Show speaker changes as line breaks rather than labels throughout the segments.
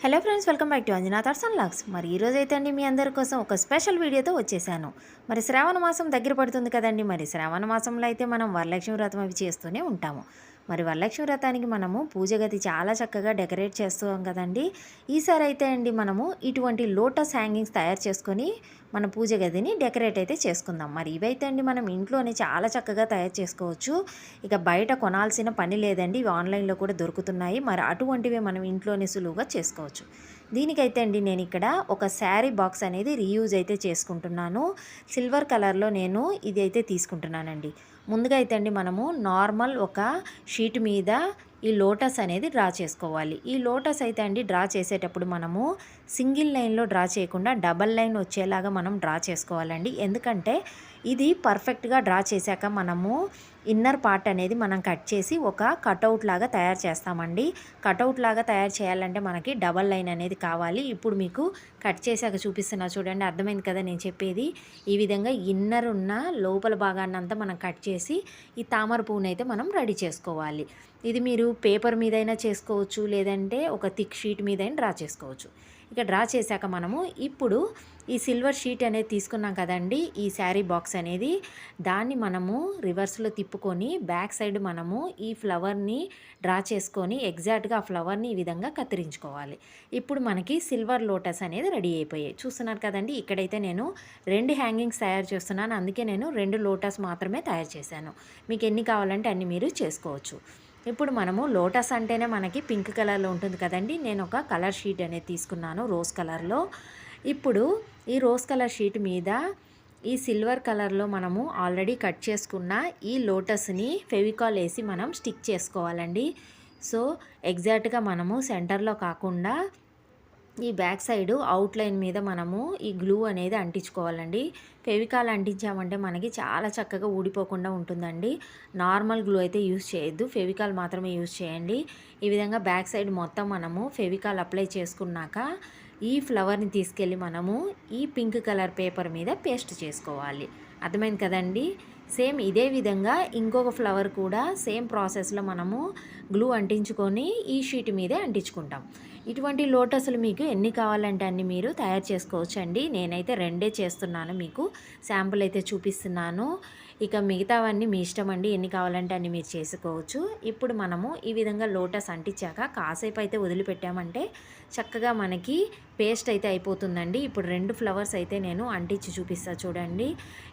Hello friends, welcome back to Anjana thoughts and logs. మరి ఈరోజు అయితే అండి మీ అందరి కోసం ఒక స్పెషల్ వీడియోతో వచ్చేసాను. మరి శ్రావణ మాసం దగ్గర పడుతుంది కదండి. మరి శ్రావణ మాసంలో అయితే మనం వరలక్ష్మి వ్రతం అవి చేస్తూనే ఉంటాము. మరి వరలక్ష్మి వ్రతానికి మనము పూజ గది చాలా చక్కగా డెకరేట్ చేస్తాం కదండి. ఈసారి అయితే అండి మనము ఇటువంటి లోటస్ హ్యాంగింగ్స్ తయారు చేసుకొని మన పూజ గదిని డెకరేట్ అయితే చేసుకుందాం. మరి ఇవైతే అండి మనం ఇంట్లోనే చాలా చక్కగా తయారు చేసుకోవచ్చు. ఇక బయట కొనాల్సిన పని లేదండి, ఇవి ఆన్లైన్లో కూడా దొరుకుతున్నాయి. మరి అటువంటివే మనం ఇంట్లోనే సులువుగా చేసుకోవచ్చు. దీనికైతే అండి నేను ఇక్కడ ఒక శారీ బాక్స్ అనేది రీయూజ్ అయితే చేసుకుంటున్నాను. సిల్వర్ కలర్లో నేను ఇది అయితే తీసుకుంటున్నానండి. ముందుగా అయితే అండి మనము నార్మల్ ఒక షీట్ మీద ఈ లోటస్ అనేది డ్రా చేసుకోవాలి. ఈ లోటస్ అయితే అండి డ్రా చేసేటప్పుడు మనము సింగిల్ లైన్లో డ్రా చేయకుండా డబల్ లైన్ వచ్చేలాగా మనం డ్రా చేసుకోవాలండి. ఎందుకంటే ఇది పర్ఫెక్ట్గా డ్రా చేశాక మనము ఇన్నర్ పార్ట్ అనేది మనం కట్ చేసి ఒక కటౌట్ లాగా తయారు చేస్తామండి. కటౌట్ లాగా తయారు చేయాలంటే మనకి డబల్ లైన్ అనేది కావాలి. ఇప్పుడు మీకు కట్ చేశాక చూపిస్తున్నా చూడండి, అర్థమైంది కదా నేను చెప్పేది. ఈ విధంగా ఇన్నర్ ఉన్న లోపల భాగాన్ని అంతా మనం కట్ చేసి ఈ తామర పువ్వుని అయితే మనం రెడీ చేసుకోవాలి. ఇది మీరు పేపర్ మీదైనా చేసుకోవచ్చు, లేదంటే ఒక థిక్ షీట్ మీదైనా డ్రా చేసుకోవచ్చు. ఇక డ్రా చేశాక మనము ఇప్పుడు ఈ సిల్వర్ షీట్ అనేది తీసుకున్నాం కదండి, ఈ శారీ బాక్స్ అనేది, దాన్ని మనము రివర్స్లో తిప్పుకొని బ్యాక్ సైడ్ మనము ఈ ఫ్లవర్ని డ్రా చేసుకొని ఎగ్జాక్ట్గా ఆ ఫ్లవర్ని ఈ విధంగా కత్తిరించుకోవాలి. ఇప్పుడు మనకి సిల్వర్ లోటస్ అనేది రెడీ అయిపోయాయి. చూస్తున్నారు కదండి, ఇక్కడైతే నేను 2 హ్యాంగింగ్స్ తయారు చేస్తున్నాను. అందుకే నేను 2 లోటస్ మాత్రమే తయారు చేశాను. మీకు ఎన్ని కావాలంటే అన్ని మీరు చేసుకోవచ్చు. ఇప్పుడు మనము లోటస్ అంటేనే మనకి పింక్ కలర్లో ఉంటుంది కదండి. నేను ఒక కలర్ షీట్ అనేది తీసుకున్నాను రోజ్ కలర్లో. ఇప్పుడు ఈ రోజ్ కలర్ షీట్ మీద ఈ సిల్వర్ కలర్లో మనము ఆల్రెడీ కట్ చేసుకున్న ఈ లోటస్ని ఫెవికాల్ వేసి మనం స్టిక్ చేసుకోవాలండి. సో ఎగ్జాక్ట్గా మనము సెంటర్లో కాకుండా ఈ బ్యాక్ సైడ్ అవుట్లైన్ మీద మనము ఈ గ్లూ అనేది అంటించుకోవాలండి. ఫెవికాల్ అంటించామంటే మనకి చాలా చక్కగా ఊడిపోకుండా ఉంటుందండి. నార్మల్ గ్లూ అయితే యూజ్ చేయొద్దు, ఫెవికాల్ మాత్రమే యూజ్ చేయండి. ఈ విధంగా బ్యాక్ సైడ్ మొత్తం మనము ఫెవికాల్ అప్లై చేసుకున్నాక ఈ ఫ్లవర్ని తీసుకెళ్ళి మనము ఈ పింక్ కలర్ పేపర్ మీద పేస్ట్ చేసుకోవాలి. అర్థమైంది కదండి. సేమ్ ఇదే విధంగా ఇంకొక ఫ్లవర్ కూడా సేమ్ ప్రాసెస్లో మనము గ్లూ అంటించుకొని ఈ షీట్ మీదే అంటించుకుంటాం. ఇటువంటి లోటస్లు మీకు ఎన్ని కావాలంటే అన్ని మీరు తయారు చేసుకోవచ్చు అండి. నేనైతే 2 చేస్తున్నాను, మీకు శాంపుల్ అయితే చూపిస్తున్నాను. ఇక మిగతావన్నీ మీ ఇష్టం అండి, ఎన్ని కావాలంటే అన్ని మీరు చేసుకోవచ్చు. ఇప్పుడు మనము ఈ విధంగా లోటస్ అంటించాక కాసేపు అయితే వదిలిపెట్టామంటే చక్కగా మనకి పేస్ట్ అయితే అయిపోతుందండి. ఇప్పుడు 2 ఫ్లవర్స్ అయితే నేను అంటించి చూపిస్తా చూడండి.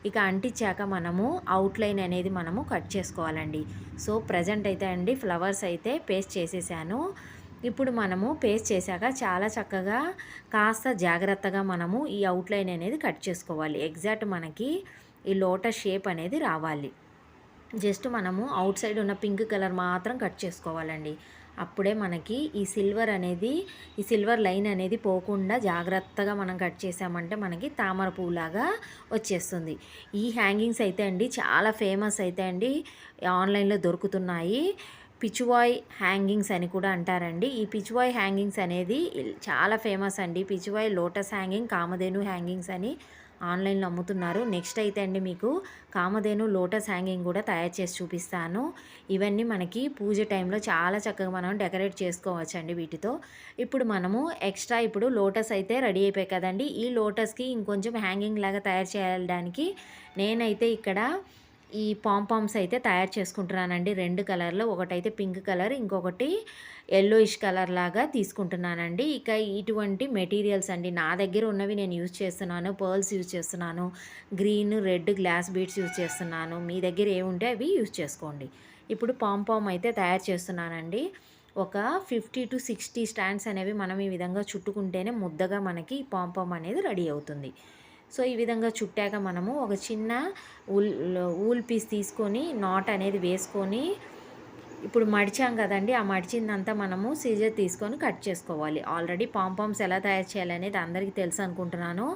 ఇక అంటించాక మనము అవుట్లైన్ అనేది మనము కట్ చేసుకోవాలండి. సో ప్రజెంట్ అయితే అండి ఫ్లవర్స్ అయితే పేస్ట్ చేసేసాను. ఇప్పుడు మనము పేస్ట్ చేశాక చాలా చక్కగా కాస్త జాగ్రత్తగా మనము ఈ అవుట్లైన్ అనేది కట్ చేసుకోవాలి. ఎగ్జాక్ట్ మనకి ఈ లోటస్ షేప్ అనేది రావాలి. జస్ట్ మనము అవుట్ సైడ్ ఉన్న పింక్ కలర్ మాత్రం కట్ చేసుకోవాలండి. అప్పుడే మనకి ఈ సిల్వర్ లైన్ అనేది పోకుండా జాగ్రత్తగా మనం కట్ చేసామంటే మనకి తామర పువ్వులాగా వచ్చేస్తుంది. ఈ హ్యాంగింగ్స్ అయితే అండి చాలా ఫేమస్ అయితే అండి, ఆన్లైన్లో దొరుకుతున్నాయి. పిచ్వాయ్ హ్యాంగింగ్స్ అని కూడా అంటారండి. ఈ పిచ్వాయ్ హ్యాంగింగ్స్ అనేది చాలా ఫేమస్ అండి. Pichwai lotus hanging, Kamadhenu hangings అని ఆన్లైన్లో అమ్ముతున్నారు. నెక్స్ట్ అయితే అండి మీకు కామధేను లోటస్ హ్యాంగింగ్ కూడా తయారు చేసి చూపిస్తాను. ఇవన్నీ మనకి పూజ టైంలో చాలా చక్కగా మనం డెకరేట్ చేసుకోవచ్చు అండి వీటితో. ఇప్పుడు మనము ఎక్స్ట్రా ఇప్పుడు లోటస్ అయితే రెడీ అయిపోయాయి కదండి. ఈ లోటస్కి ఇంకొంచెం హ్యాంగింగ్ లాగా తయారు చేయడానికి నేనైతే ఇక్కడ ఈ పాంపామ్స్ అయితే తయారు చేసుకుంటున్నానండి. 2 కలర్లు, ఒకటైతే పింక్ కలర్, ఇంకొకటి ఎల్లోయిష్ కలర్ లాగా తీసుకుంటున్నానండి. ఇక ఇటువంటి మెటీరియల్స్ అండి నా దగ్గర ఉన్నవి నేను యూజ్ చేస్తున్నాను. పర్ల్స్ యూజ్ చేస్తున్నాను, green red glass beads use చేస్తున్నాను. మీ దగ్గర ఏముంటే అవి యూజ్ చేసుకోండి. ఇప్పుడు పాంపామ్ అయితే తయారు చేస్తున్నానండి. ఒక 50 to 60 స్టాండ్స్ అనేవి మనం ఈ విధంగా చుట్టుకుంటేనే ముద్దగా మనకి పాంపామ్ అనేది రెడీ అవుతుంది. సో ఈ విధంగా చుట్టాక మనము ఒక చిన్న ఊల్ పీస్ తీసుకొని నాట్ అనేది వేసుకొని ఇప్పుడు మడిచాం కదండి, ఆ మడిచిందంతా మనము సీజర్ తీసుకొని కట్ చేసుకోవాలి. ఆల్రెడీ పాంపామ్స్ ఎలా తయారు చేయాలనేది అందరికీ తెలుసు అనుకుంటున్నాను.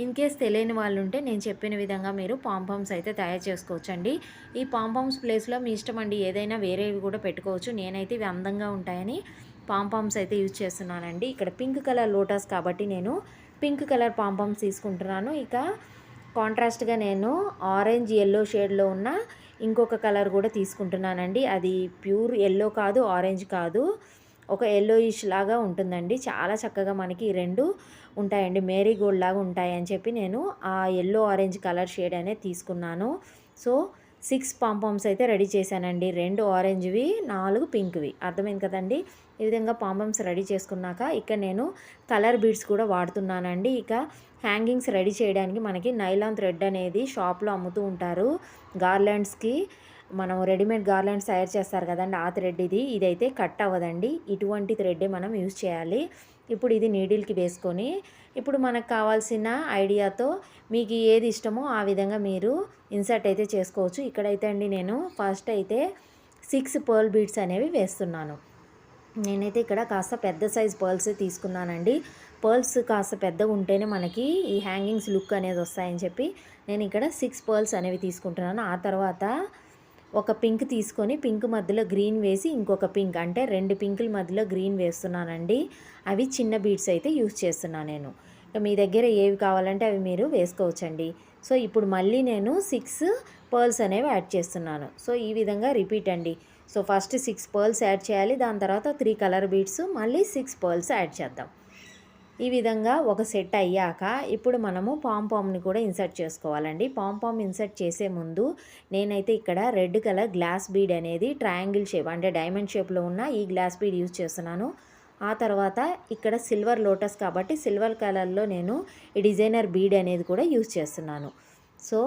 ఇన్ కేస్ తెలియని వాళ్ళు ఉంటే నేను చెప్పిన విధంగా మీరు పాంపామ్స్ అయితే తయారు చేసుకోవచ్చండి. ఈ పాంపామ్స్ ప్లేస్లో మీ ఇష్టం అండి, ఏదైనా వేరేవి కూడా పెట్టుకోవచ్చు. నేనైతే ఇవి అందంగా ఉంటాయని పాంపామ్స్ అయితే యూజ్ చేస్తున్నానండి. ఇక్కడ పింక్ కలర్ లోటస్ కాబట్టి నేను పింక్ కలర్ పాంపామ్స్ తీసుకుంటున్నాను. ఇక కాంట్రాస్ట్గా నేను ఆరెంజ్ ఎల్లో షేడ్లో ఉన్న ఇంకొక కలర్ కూడా తీసుకుంటున్నానండి. అది ప్యూర్ ఎల్లో కాదు, ఆరెంజ్ కాదు, ఒక యెల్లోయిష్ లాగా ఉంటుందండి. చాలా చక్కగా మనకి ఈ 2 ఉంటాయండి. మేరీగోల్డ్ లాగా ఉంటాయని చెప్పి నేను ఆ యెల్లో ఆరెంజ్ కలర్ షేడ్ అనేది తీసుకున్నాను. సో 6 పాంపామ్స్ అయితే రెడీ చేశానండి. 2 ఆరెంజ్‌వి, 4 పింక్‌వి. అర్థమైంది కదండీ! ఈ విధంగా పాంపామ్స్ రెడీ చేసుకున్నాక ఇక్కడ నేను కలర్ బీడ్స్ కూడా వాడుతున్నానండి. ఇక హ్యాంగింగ్స్ రెడీ చేయడానికి మనకి నైలాన్ థ్రెడ్ అనేది షాప్‌లో అమ్ముతూ ఉంటారు. గార్లాండ్స్‌కి మనం రెడీమేడ్ గార్లాండ్స్ తయారు చేస్తారు కదండీ! ఆ థ్రెడ్ ఇది. ఇదైతే కట్ అవ్వదండి. ఇటువంటి థ్రెడ్డే మనం యూజ్ చేయాలి. ఇప్పుడు ఇది నీడిల్‌కి వేసుకొని ఇప్పుడు మనకు కావాల్సిన ఐడియాతో మీకు ఏది ఇష్టమో ఆ విధంగా మీరు ఇన్సర్ట్ అయితే చేసుకోవచ్చు. ఇక్కడైతే అండి నేను ఫస్ట్ అయితే 6 పర్ల్ బీడ్స్ అనేవి వేస్తున్నాను. నేనైతే ఇక్కడ కాస్త పెద్ద సైజ్ పర్ల్స్ తీసుకున్నానండి. పర్ల్స్ కాస్త పెద్దగా ఉంటేనే మనకి ఈ హ్యాంగింగ్స్ లుక్ అనేది వస్తాయని చెప్పి నేను ఇక్కడ 6 పర్ల్స్ అనేవి తీసుకుంటున్నాను. ఆ తర్వాత ఒక పింక్ తీసుకొని పింక్ మధ్యలో గ్రీన్ వేసి ఇంకొక పింక్ అంటే 2 పింకుల మధ్యలో గ్రీన్ వేస్తున్నానండి. అవి చిన్న బీడ్స్ అయితే యూజ్ చేస్తున్నాను నేను. ఇక మీ దగ్గర ఏవి కావాలంటే అవి మీరు వేసుకోవచ్చండి. సో ఇప్పుడు మళ్ళీ నేను 6 పర్ల్స్ అనేవి యాడ్ చేస్తున్నాను. సో ఈ విధంగా రిపీట్ అండి. సో ఫస్ట్ 6 పర్ల్స్ యాడ్ చేయాలి. దాని తర్వాత 3 కలర్ బీడ్స్, మళ్ళీ 6 పర్ల్స్ యాడ్ చేద్దాం. ఈ విధంగా ఒక సెట్ అయ్యాక ఇప్పుడు మనము పాంపామ్ని కూడా ఇన్సర్ట్ చేసుకోవాలండి. పాంపామ్ ఇన్సర్ట్ చేసే ముందు నేనైతే ఇక్కడ రెడ్ కలర్ గ్లాస్ బీడ్ అనేది ట్రయాంగిల్ షేప్ అంటే డైమండ్ షేప్లో ఉన్న ఈ గ్లాస్ బీడ్ యూజ్ చేస్తున్నాను. ఆ తర్వాత ఇక్కడ సిల్వర్ లోటస్ కాబట్టి సిల్వర్ కలర్లో నేను ఈ డిజైనర్ బీడ్ అనేది కూడా యూజ్ చేస్తున్నాను. సో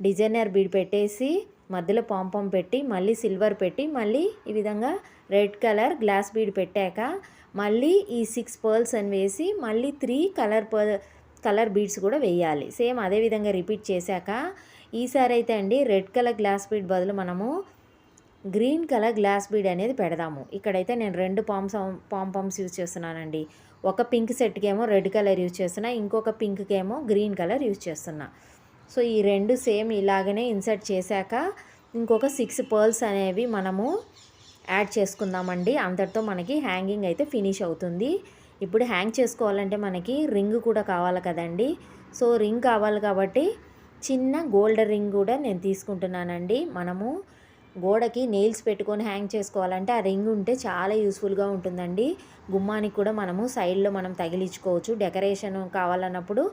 డిజైనర్ బీడ్ పెట్టేసి మధ్యలో పాంపామ్ పెట్టి మళ్ళీ సిల్వర్ పెట్టి మళ్ళీ ఈ విధంగా రెడ్ కలర్ గ్లాస్ బీడ్ పెట్టాక మళ్ళీ ఈ 6 పర్ల్స్ అని వేసి మళ్ళీ 3 కలర్ బీడ్స్ కూడా వేయాలి. సేమ్ అదే విధంగా రిపీట్ చేశాక ఈసారి అయితే అండి రెడ్ కలర్ గ్లాస్ బీడ్ బదులు మనము గ్రీన్ కలర్ గ్లాస్ బీడ్ అనేది పెడదాము. ఇక్కడైతే నేను 2 పాంపామ్స్ యూజ్ చేస్తున్నానండి. ఒక పింక్ సెట్కేమో రెడ్ కలర్ యూజ్ చేస్తున్నా, ఇంకొక పింక్కేమో గ్రీన్ కలర్ యూజ్ చేస్తున్నా. సో ఈ 2 సేమ్ ఇలాగనే ఇన్సర్ట్ చేశాక ఇంకొక 6 పర్ల్స్ అనేవి మనము యాడ్ చేసుకుందామండి. అంతటితో మనకి హ్యాంగింగ్ అయితే ఫినిష్ అవుతుంది. ఇప్పుడు హ్యాంగ్ చేసుకోవాలంటే మనకి రింగ్ కూడా కావాలి కదండి. సో రింగ్ కావాలి కాబట్టి చిన్న గోల్డ్ రింగ్ కూడా నేను తీసుకుంటున్నానండి. మనము గోడకి నెయిల్స్ పెట్టుకొని హ్యాంగ్ చేసుకోవాలంటే ఆ రింగ్ ఉంటే చాలా యూస్ఫుల్గా ఉంటుందండి. గుమ్మానికి కూడా మనము సైడ్లో మనం తగిలించుకోవచ్చు. డెకరేషన్ కావాలన్నప్పుడు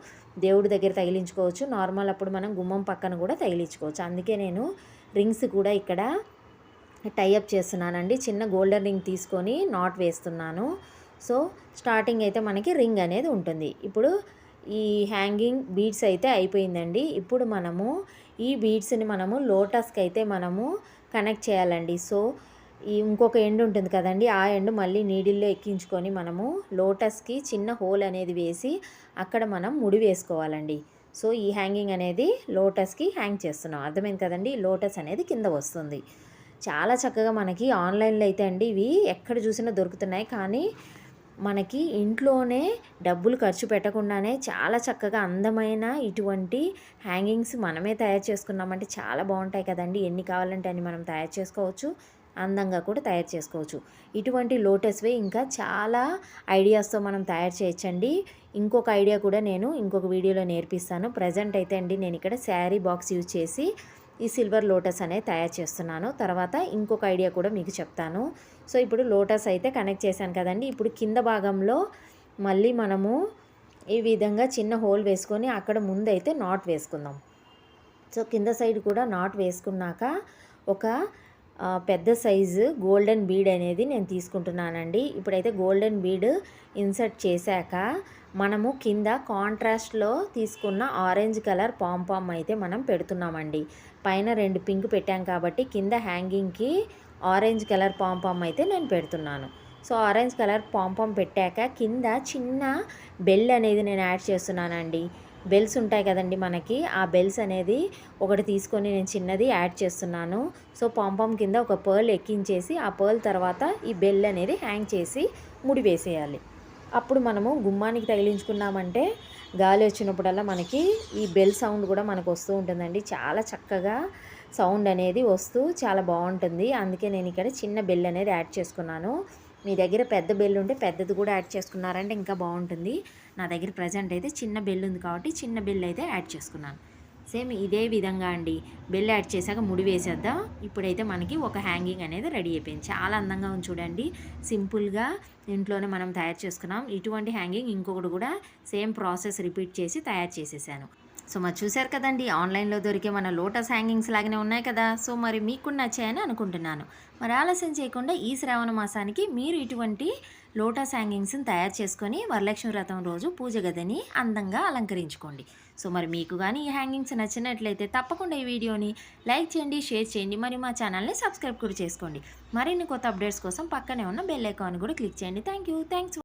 దేవుడి దగ్గర తగిలించుకోవచ్చు. నార్మల్ అప్పుడు మనం గుమ్మం పక్కన కూడా తగిలించుకోవచ్చు. అందుకే నేను రింగ్స్ కూడా ఇక్కడ టైఅప్ చేస్తున్నానండి. చిన్న గోల్డెన్ రింగ్ తీసుకొని నాట్ వేస్తున్నాను. సో స్టార్టింగ్ అయితే మనకి రింగ్ అనేది ఉంటుంది. ఇప్పుడు ఈ హ్యాంగింగ్ బీడ్స్ అయితే అయిపోయిందండి. ఇప్పుడు మనము ఈ బీడ్స్ని మనము లోటస్కి అయితే మనము కనెక్ట్ చేయాలండి. సో ఈ ఇంకొక ఎండ్ ఉంటుంది కదండి, ఆ ఎండ్ మళ్ళీ నీడిల్లో ఎక్కించుకొని మనము లోటస్కి చిన్న హోల్ అనేది వేసి అక్కడ మనం ముడి వేసుకోవాలండి. సో ఈ హ్యాంగింగ్ అనేది లోటస్కి హ్యాంగ్ చేస్తున్నాం. అర్థమైంది కదండి. లోటస్ అనేది కింద వస్తుంది. చాలా చక్కగా మనకి ఆన్లైన్లో అయితే అండి ఇవి ఎక్కడ చూసినా దొరుకుతున్నాయి. కానీ మనకి ఇంట్లోనే డబ్బులు ఖర్చు పెట్టకుండానే చాలా చక్కగా అందమైన ఇటువంటి హ్యాంగింగ్స్ మనమే తయారు చేసుకున్నామంటే చాలా బాగుంటాయి కదండి. ఎన్ని కావాలంటే అన్ని మనం తయారు చేసుకోవచ్చు, అందంగా కూడా తయారు చేసుకోవచ్చు. ఇటువంటి లోటస్వే ఇంకా చాలా ఐడియాస్తో మనం తయారు చేయొచ్చండి. ఇంకొక ఐడియా కూడా నేను ఇంకొక వీడియోలో నేర్పిస్తాను. ప్రజెంట్ అయితే అండి నేను ఇక్కడ శారీ బాక్స్ యూజ్ చేసి ఈ సిల్వర్ లోటస్ అనేది తయారు చేస్తున్నాను. తర్వాత ఇంకొక ఐడియా కూడా మీకు చెప్తాను. సో ఇప్పుడు లోటస్ అయితే కనెక్ట్ చేశాను కదండి. ఇప్పుడు కింద భాగంలో మళ్ళీ మనము ఈ విధంగా చిన్న హోల్ వేసుకొని అక్కడ ముందైతే నాట్ వేసుకుందాం. సో కింద సైడ్ కూడా నాట్ వేసుకున్నాక ఒక పెద్ద సైజు గోల్డెన్ బీడ్ అనేది నేను తీసుకుంటున్నానండి. ఇప్పుడైతే గోల్డెన్ బీడ్ ఇన్సర్ట్ చేశాక మనము కింద కాంట్రాస్ట్లో తీసుకున్న ఆరెంజ్ కలర్ పాంపామ్ అయితే మనం పెడుతున్నామండి. పైన 2 పింక్ పెట్టాం కాబట్టి కింద హ్యాంగింగ్కి ఆరెంజ్ కలర్ పాంపామ్ అయితే నేను పెడుతున్నాను. సో ఆరెంజ్ కలర్ పాంపామ్ పెట్టాక కింద చిన్న బెల్ అనేది నేను యాడ్ చేస్తున్నానండి. బెల్స్ ఉంటాయి కదండి మనకి, ఆ బెల్స్ అనేది ఒకటి తీసుకొని నేను చిన్నది యాడ్ చేస్తున్నాను. సో పాంపామ్ కింద ఒక పర్ల్ ఎక్కించేసి ఆ పర్ల్ తర్వాత ఈ బెల్ అనేది హ్యాంగ్ చేసి ముడి వేసేయాలి. అప్పుడు మనము గుమ్మానికి తగిలించుకున్నామంటే గాలి వచ్చినప్పుడల్లా మనకి ఈ బెల్ సౌండ్ కూడా మనకు వస్తూ ఉంటుందండి. చాలా చక్కగా సౌండ్ అనేది వస్తూ చాలా బాగుంటుంది. అందుకే నేను ఇక్కడ చిన్న బెల్ అనేది యాడ్ చేసుకున్నాను. మీ దగ్గర పెద్ద బెల్ ఉంటే పెద్దది కూడా యాడ్ చేసుకున్నారంటే ఇంకా బాగుంటుంది. నా దగ్గర ప్రజెంట్ అయితే చిన్న బెల్ ఉంది కాబట్టి చిన్న బెల్ అయితే యాడ్ చేసుకున్నాను. సేమ్ ఇదే విధంగా అండి. బెల్ యాడ్ చేశాక ముడి వేసేద్దాం. ఇప్పుడైతే మనకి ఒక హ్యాంగింగ్ అనేది రెడీ అయిపోయింది. చాలా అందంగా ఉంది చూడండి. సింపుల్‌గా ఇంట్లోనే మనం తయారు చేసుకున్నాం. ఇటువంటి హ్యాంగింగ్ ఇంకొకటి కూడా సేమ్ ప్రాసెస్ రిపీట్ చేసి తయారు చేసేసాను. సో, మరి చూసారు కదండీ! ఆన్‌లైన్‌లో దొరికే మన లోటస్ హ్యాంగింగ్స్ లాగానే ఉన్నాయి కదా! సో, మరి మీకు కూడా నచ్చాయని అనుకుంటున్నాను. మరి ఆలస్యం చేయకుండా ఈ శ్రావణ మాసానికి మీరు ఇటువంటి లోటస్ హ్యాంగింగ్స్‌ని తయారు చేసుకొని వరలక్ష్మి వ్రతం రోజు పూజ గదిని అందంగా అలంకరించుకోండి. సో, మరి మీకు గాని ఈ హ్యాంగింగ్స్ నచ్చినట్లయితే తప్పకుండా ఈ వీడియోని లైక్ చేయండి, షేర్ చేయండి. మరి మా ఛానల్‌ని సబ్స్క్రైబ్ కూడా చేసుకోండి. మరిన్ని కొత్త అప్డేట్స్ కోసం పక్కనే ఉన్న బెల్ ఐకాన్ కూడా క్లిక్ చేయండి. Thank you. థాంక్స్